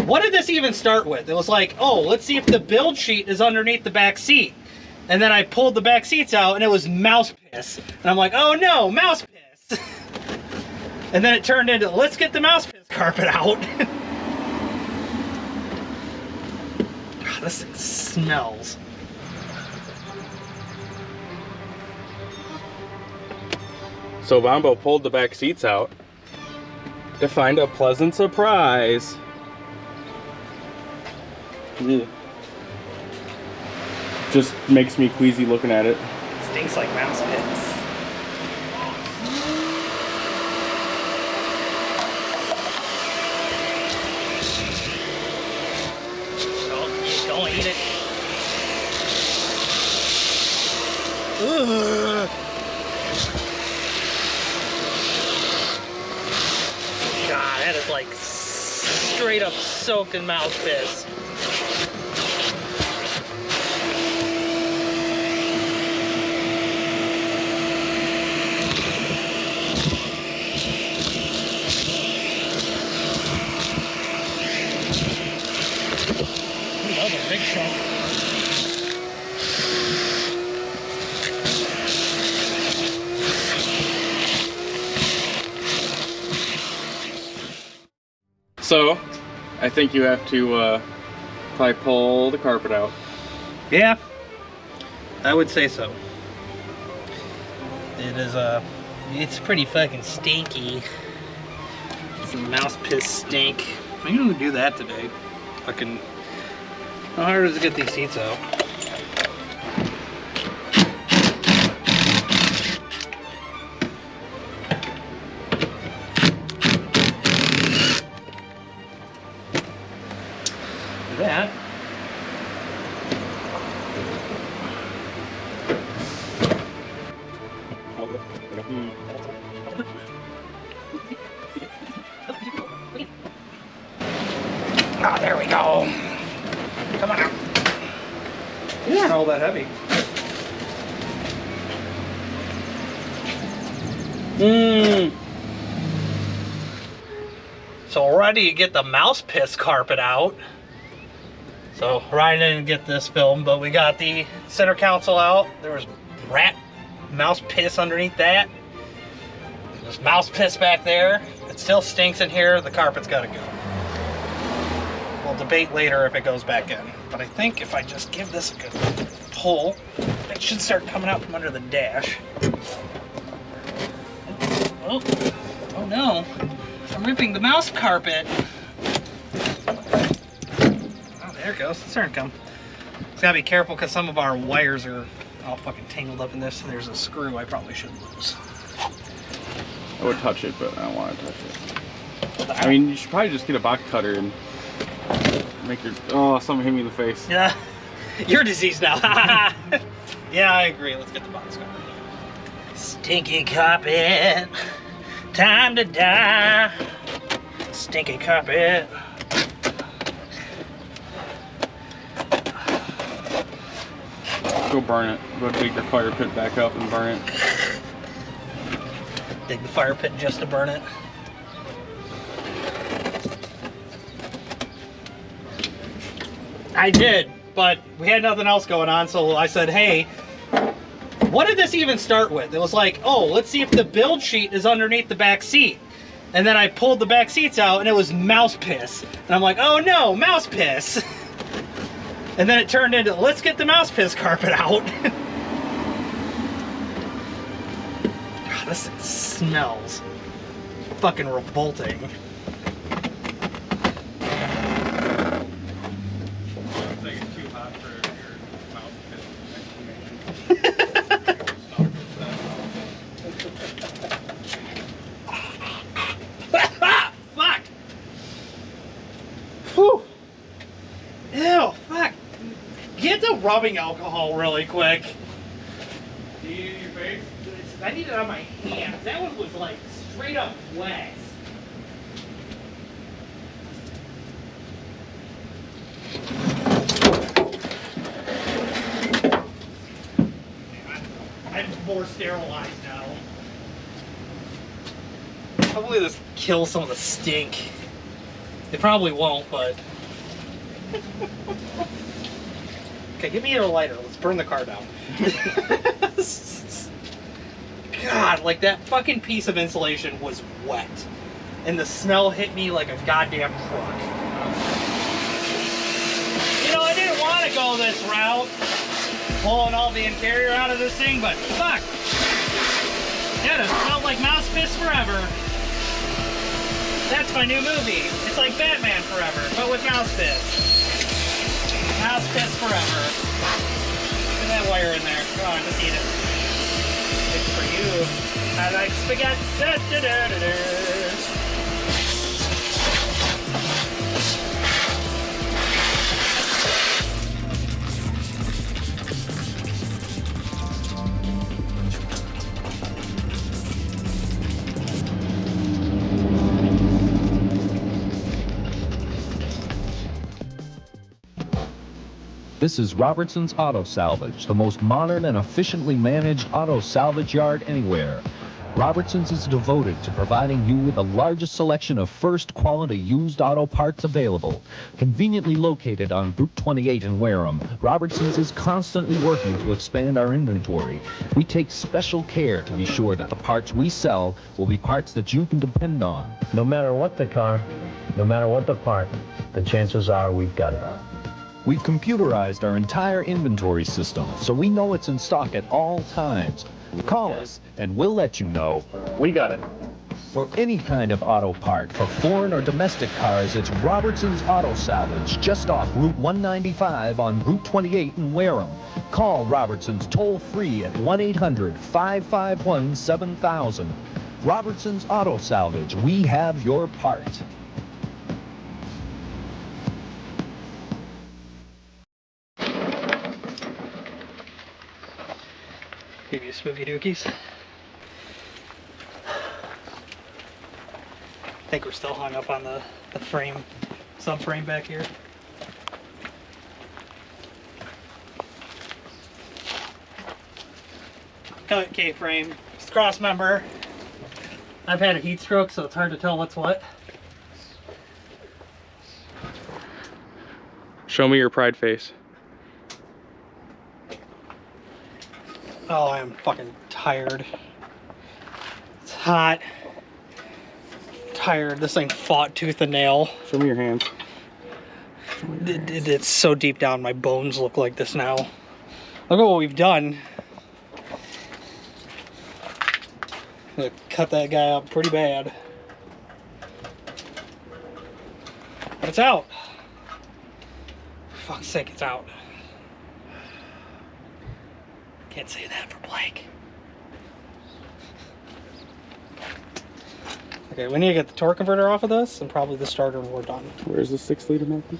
what did this even start with? It was like, oh, let's see if the build sheet is underneath the back seat. And then I pulled the back seats out and it was mouse piss. And I'm like, oh no, mouse piss. And then it turned into, let's get the mouse piss carpet out. God, this thing smells. So Bombo pulled the back seats out to find a pleasant surprise. Yeah. Just makes me queasy looking at it. Stinks like mouse piss. Don't eat it. Ugh. God, that is like straight up soaked in mouse piss. That was a big chunk. So, I think you have to probably pull the carpet out. Yeah, I would say so. It is it's pretty fucking stinky. Some mouse piss stink. I'm gonna do that today. Fucking, how hard is it to get these seats out? That. Ah, there we go. Come on out. These aren't all that heavy. So we're ready to get the mouse piss carpet out. So Ryan didn't get this film, but we got the center console out. There was rat mouse piss underneath that. There's mouse piss back there. It still stinks in here. The carpet's gotta go. We'll debate later if it goes back in. But I think if I just give this a good pull, it should start coming out from under the dash. Oh, oh no. I'm ripping the mouse carpet. There it goes, it's starting to come. Just gotta be careful because some of our wires are all fucking tangled up in this. There's a screw I probably should lose. I would touch it, but I don't want to touch it. I mean, you should probably just get a box cutter and make your... Oh, something hit me in the face. Yeah, you're diseased now. Yeah, I agree. Let's get the box cutter. Stinky carpet, time to die. Stinky carpet. Go burn it. Go dig the fire pit back up and burn it. Dig the fire pit just to burn it. I did, but we had nothing else going on, so I said, hey, what did this even start with? It was like, oh, let's see if the build sheet is underneath the back seat. And then I pulled the back seats out and it was mouse piss. And I'm like, oh no, mouse piss. And then it turned into, let's get the mouse piss carpet out. God, this thing smells fucking revolting. It's like it's too hot for your mouse pit Fuck! Whew! Ew, fuck! Get the rubbing alcohol really quick. Do you use your face? I need it on my hands. That one was like straight up wax. I'm more sterilized now. Hopefully this kills some of the stink. They probably won't, but... Okay, give me a lighter. Let's burn the car down. God, like that fucking piece of insulation was wet. And the smell hit me like a goddamn truck. You know, I didn't want to go this route, pulling all the interior out of this thing, but fuck. Yeah, it smelled like mouse piss forever. That's my new movie. It's like Batman Forever, but with mouse piss. Mouse piss forever. Get that wire in there. Come on, just eat it. It's for you. I like spaghetti. Da, da, da, da, da. This is Robertson's Auto Salvage, the most modern and efficiently managed auto salvage yard anywhere. Robertson's is devoted to providing you with the largest selection of first-quality used auto parts available. Conveniently located on Route 28 in Wareham, Robertson's is constantly working to expand our inventory. We take special care to be sure that the parts we sell will be parts that you can depend on. No matter what the car, no matter what the part, the chances are we've got it. We've computerized our entire inventory system, so we know it's in stock at all times. Call us, and we'll let you know. We got it. For any kind of auto part, for foreign or domestic cars, it's Robertson's Auto Salvage, just off Route 195 on Route 28 in Wareham. Call Robertson's toll-free at 1-800-551-7000. Robertson's Auto Salvage, we have your part. Give you spooky dookies. I think we're still hung up on the frame, subframe back here. Cut K-frame, it's cross member. I've had a heat stroke, so it's hard to tell what's what. Show me your pride face. Oh, I'm fucking tired. It's hot. Tired. This thing fought tooth and nail. Show me your hands. It's so deep down, my bones look like this now. Look at what we've done. Gonna cut that guy up pretty bad. But it's out. For fuck's sake, it's out. Can't say that for Blake. Okay, we need to get the torque converter off of this and probably the starter when we're done. Where's the 6-liter Malcolm?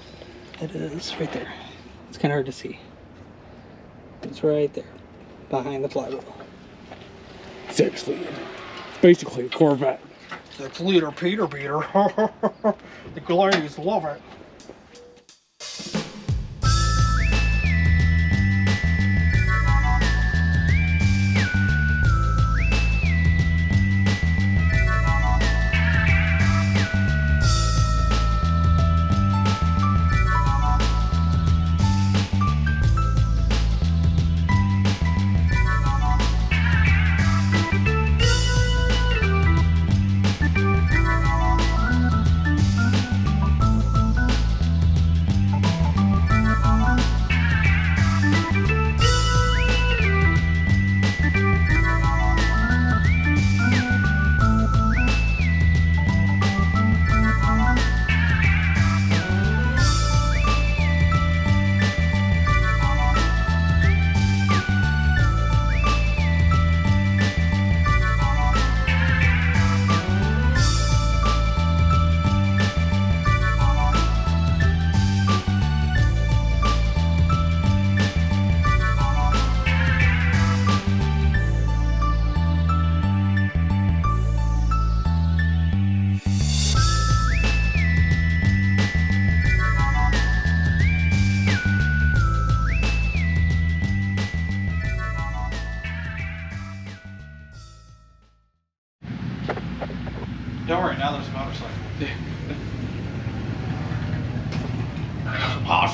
It is right there. It's kind of hard to see. It's right there, behind the flywheel. 6-liter. It's basically a Corvette. 6-liter Peter beater. The ladies love it.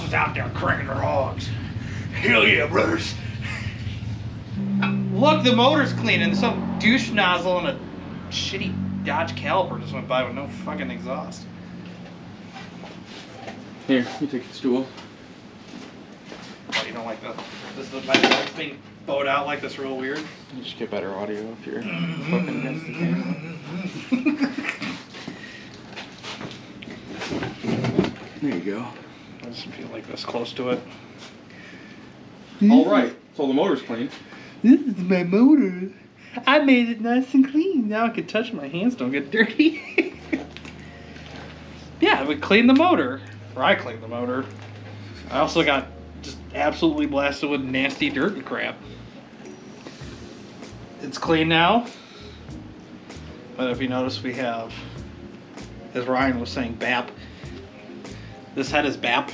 is out there cranking their hogs. Hell yeah, brothers. Look, the motor's clean, and some douche nozzle and a shitty Dodge Caliber just went by with no fucking exhaust. Here, you take the stool. Oh, you don't like that? This is my leg's being bowed out like this real weird. You just get better audio if you're fucking against the camera. There you go. I just feel like this close to it. Alright, so the motor's clean. This is my motor. I made it nice and clean. Now I can touch my hands, don't get dirty. Yeah, we cleaned the motor. Or I cleaned the motor. I also got just absolutely blasted with nasty dirt and crap. It's clean now. But if you notice, we have, as Ryan was saying, BAP. This head is BAP.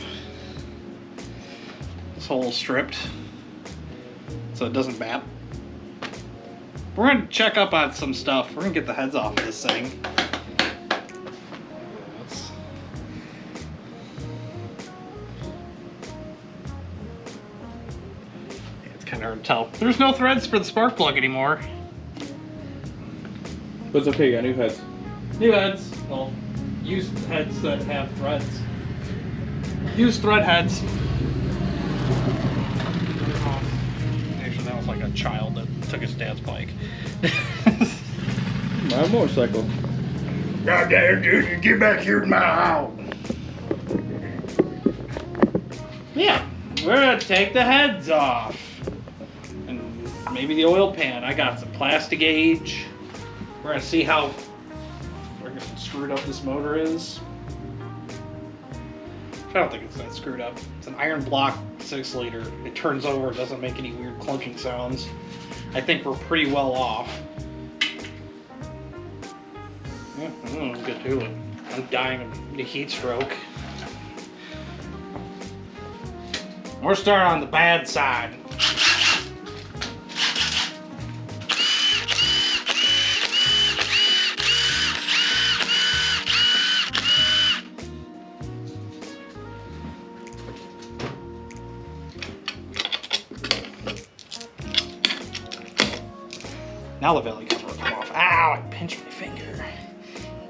This whole stripped. So it doesn't BAP. We're gonna check up on some stuff. We're gonna get the heads off of this thing. It's kind of hard to tell. There's no threads for the spark plug anymore. But it's okay, you got new heads. New heads. Well, used heads that have threads. Used thread heads. Actually, that was like a child that took his dad's bike. My motorcycle. God damn, dude, get back here in my house. Yeah, we're gonna take the heads off. And maybe the oil pan. I got some plastic gauge. We're gonna see how screwed up this motor is. I don't think it's that screwed up. It's an iron block 6 liter. It turns over, it doesn't make any weird clunking sounds. I think we're pretty well off. Yeah, let's get to it. I'm dying of a heat stroke. We're starting on the bad side. Now the belly cuts will come off. Ow, I pinched my finger.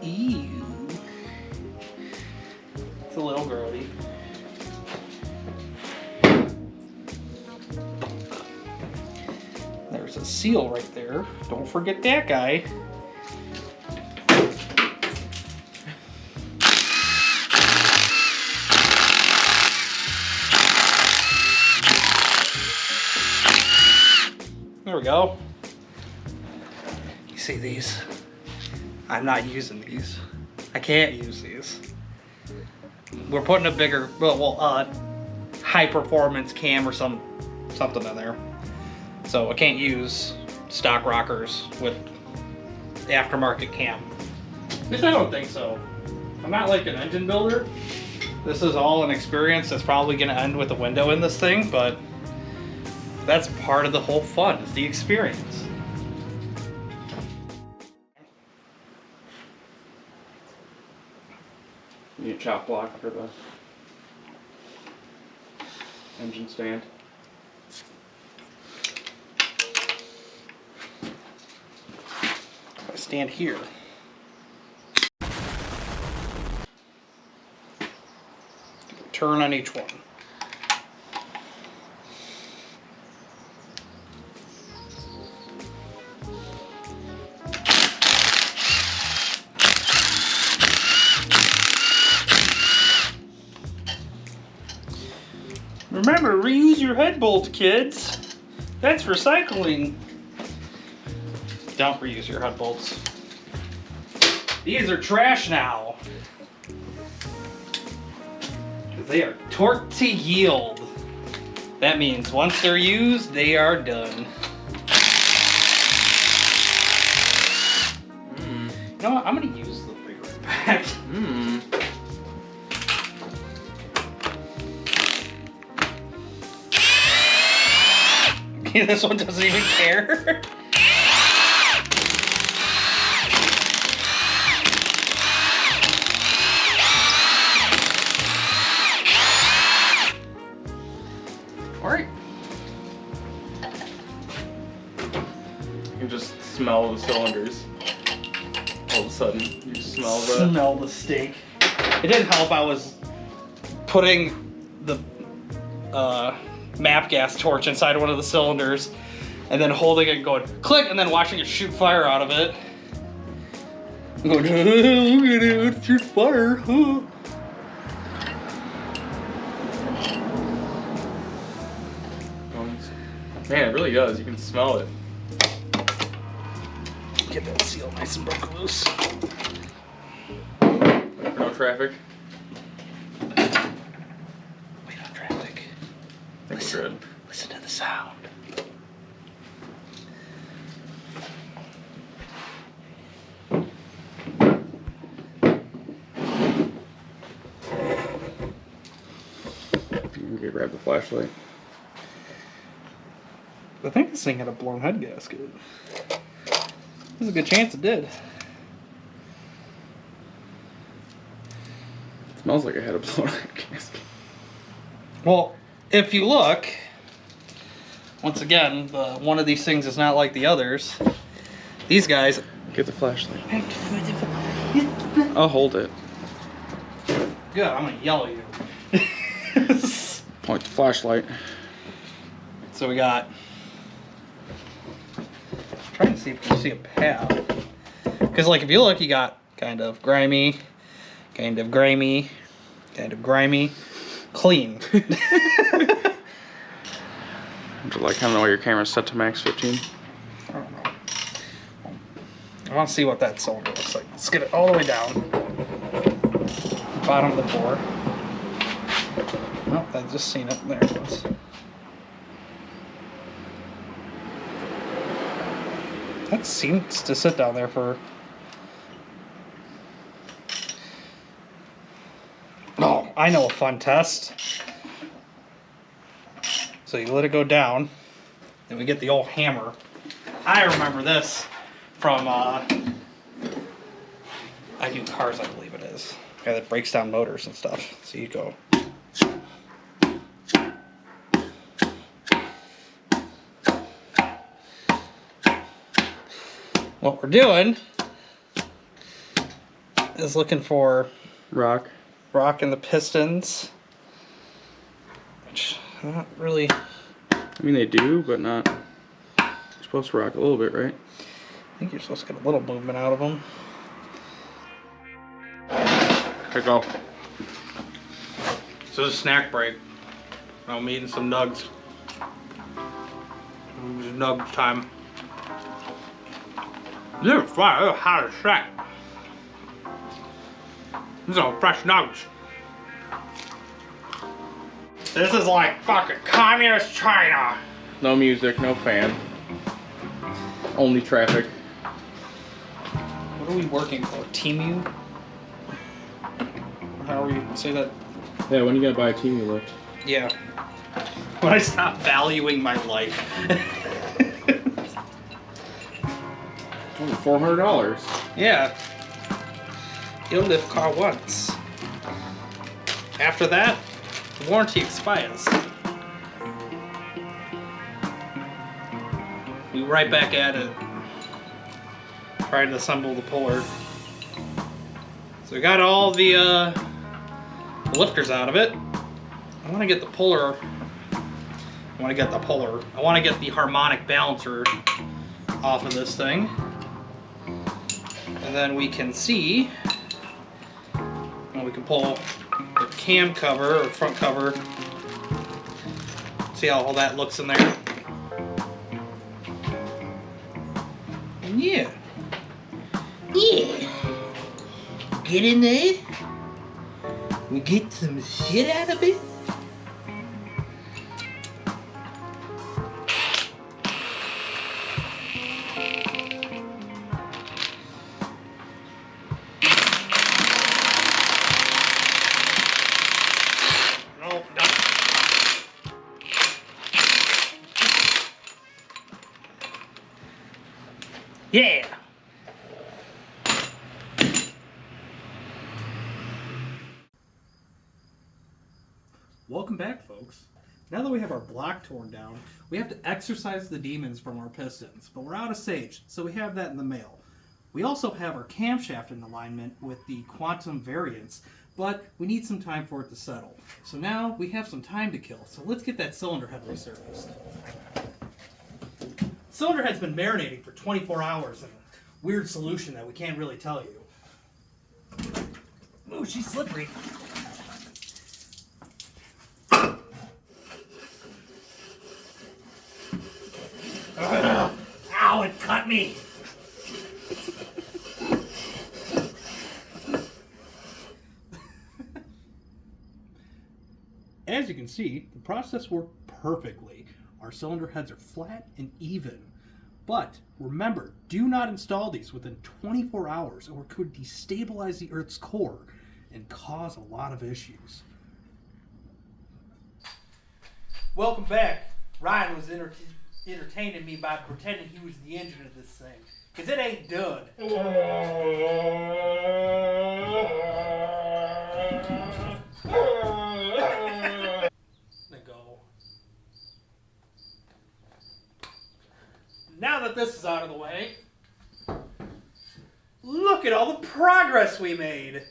Ew. It's a little grody. There's a seal right there. Don't forget that guy. There we go. See these? I'm not using these. I can't use these. We're putting a bigger, high performance cam or something in there. So I can't use stock rockers with the aftermarket cam. At least I don't think so. I'm not like an engine builder. This is all an experience that's probably gonna end with a window in this thing, but that's part of the whole fun, is the experience. You need a chop block for the engine stand. I stand here. Turn on each one. Remember, reuse your head bolts, kids. That's recycling. Don't reuse your head bolts. These are trash now. They are torqued to yield. That means once they're used, they are done. You know what? I'm gonna use the big right back. This one doesn't even care. smell the cylinders. All of a sudden, you smell the... Smell the stink. It didn't help. I was putting the map gas torch inside one of the cylinders and then holding it and going click and then watching it shoot fire out of it. I'm going, look at it, it shoots fire. Man, it really does. You can smell it. Get that seal nice and broken loose. Wait for no traffic. Wait on traffic. I think we're good. Listen to the sound. Okay, grab the flashlight. I think this thing had a blown head gasket. There's a good chance it did. It smells like it had a blown out gasket. Well, if you look, once again, one of these things is not like the others. These guys. Get the flashlight. I'll hold it. Good, I'm gonna yell at you. Point the flashlight. So we got. I'm trying to see if you can see a path. Because, like, if you look, you got kind of grimy, kind of grimy, kind of grimy, clean. Would you like to know why your camera's set to max 15? I don't know. I want to see what that cylinder looks like. Let's get it all the way down. Bottom of the bore. Nope, I've just seen it. There it was. That seems to sit down there for... Oh, I know a fun test. So you let it go down, then we get the old hammer. I remember this from I Do Cars, I believe it is. The guy that breaks down motors and stuff. So you go. What we're doing is looking for Rock. rock in the pistons, which not really. I mean, they do, but not. You're supposed to rock a little bit, right? I think you're supposed to get a little movement out of them. Here we go. So it's a snack break. I'm eating some nugs. It's nug time. They're fire. They're hot as shit. These are fresh nugs. This is like fucking communist China. No music, no fan. Only traffic. What are we working for? Temu? How are we say that? Yeah, when you gonna buy a TV lift? Yeah. When I stop valuing my life. Only $400. Yeah. You'll lift car once. After that, the warranty expires. We're right back at it. Trying to assemble the puller. So we got all the lifters out of it. I want to get the puller. I want to get the harmonic balancer off of this thing. And then we can see, and we can pull the cam cover or front cover. See how all that looks in there. And yeah. Get in there. We get some shit out of it. Yeah. Welcome back, folks. Now that we have our block torn down, we have to exorcise the demons from our pistons, but we're out of sage, so we have that in the mail. We also have our camshaft in alignment with the quantum variance, but we need some time for it to settle. So now we have some time to kill, so let's get that cylinder head resurfaced. Cylinder head's been marinating for 24 hours in a weird solution that we can't really tell you. Ooh, she's slippery. Ow, it cut me! As you can see, the process worked perfectly. Our cylinder heads are flat and even. But remember, do not install these within 24 hours or it could destabilize the Earth's core and cause a lot of issues. Welcome back. Ryan was entertaining me by pretending he was the engine of this thing. Because it ain't done. Now that this is out of the way, look at all the progress we made.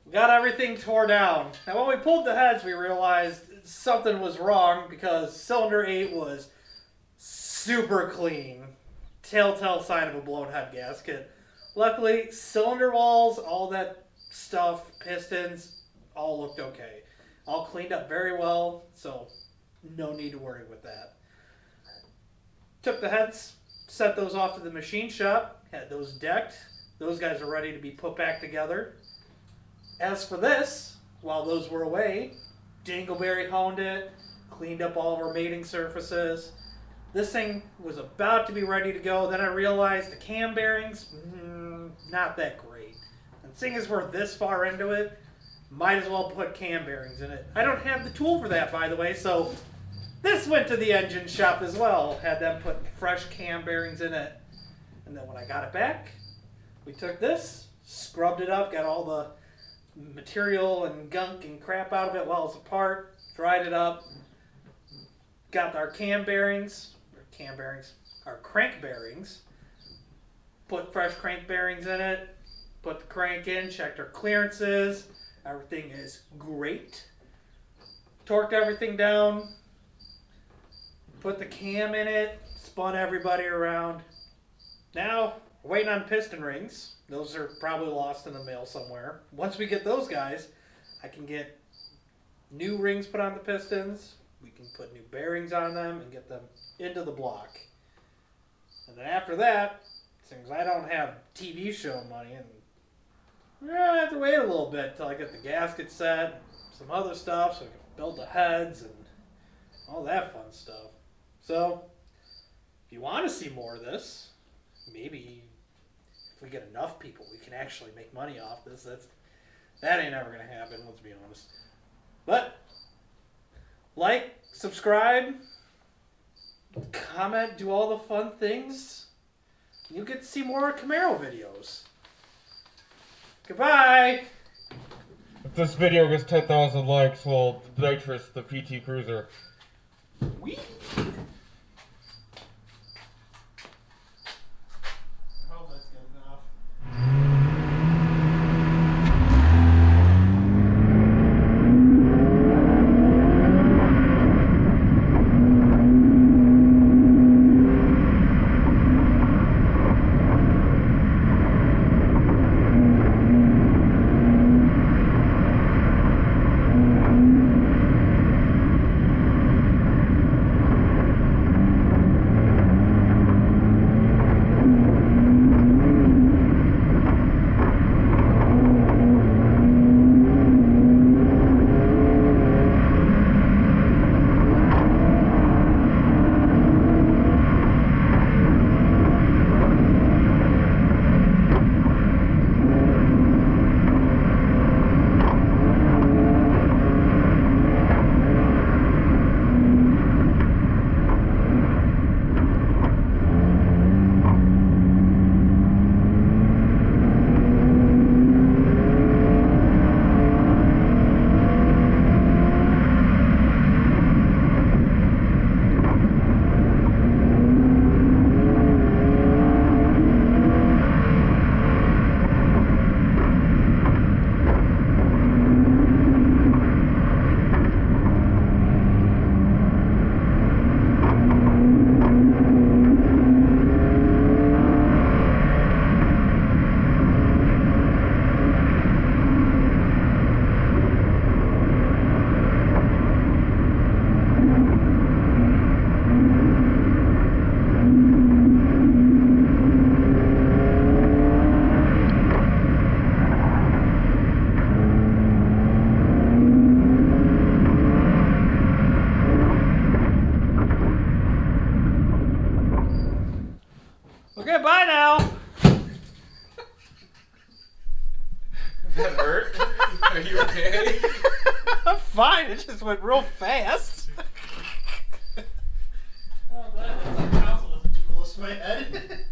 We got everything tore down. Now when we pulled the heads, we realized something was wrong because cylinder 8 was super clean. Telltale sign of a blown head gasket. Luckily, cylinder walls, all that stuff, pistons, all looked okay. All cleaned up very well, so no need to worry with that. Took the heads, sent those off to the machine shop, had those decked. Those guys are ready to be put back together. As for this, while those were away, Dingleberry honed it, cleaned up all of our mating surfaces. This thing was about to be ready to go. Then I realized the cam bearings, not that great. And seeing as we're this far into it, might as well put cam bearings in it. I don't have the tool for that, by the way, so this went to the engine shop as well. Had them put fresh cam bearings in it. And then when I got it back, we took this, scrubbed it up, got all the material and gunk and crap out of it while it's apart, dried it up, got our our crank bearings, put fresh crank bearings in it, put the crank in, checked our clearances, everything is great. Torqued everything down, put the cam in it, spun everybody around. Now, we're waiting on piston rings. Those are probably lost in the mail somewhere. Once we get those guys, I can get new rings put on the pistons. We can put new bearings on them and get them into the block. And then after that, since I don't have TV show money, and I have to wait a little bit until I get the gasket set, some other stuff, so I can build the heads and all that fun stuff. So, if you want to see more of this, maybe if we get enough people, we can actually make money off this. That ain't ever going to happen, let's be honest. But, like, subscribe, comment, do all the fun things. You get to see more Camaro videos. Goodbye! If this video gets 10,000 likes, we'll nitrous the PT Cruiser. Whee! fine. It just went real fast. Oh, glad the council wasn't too close to my head.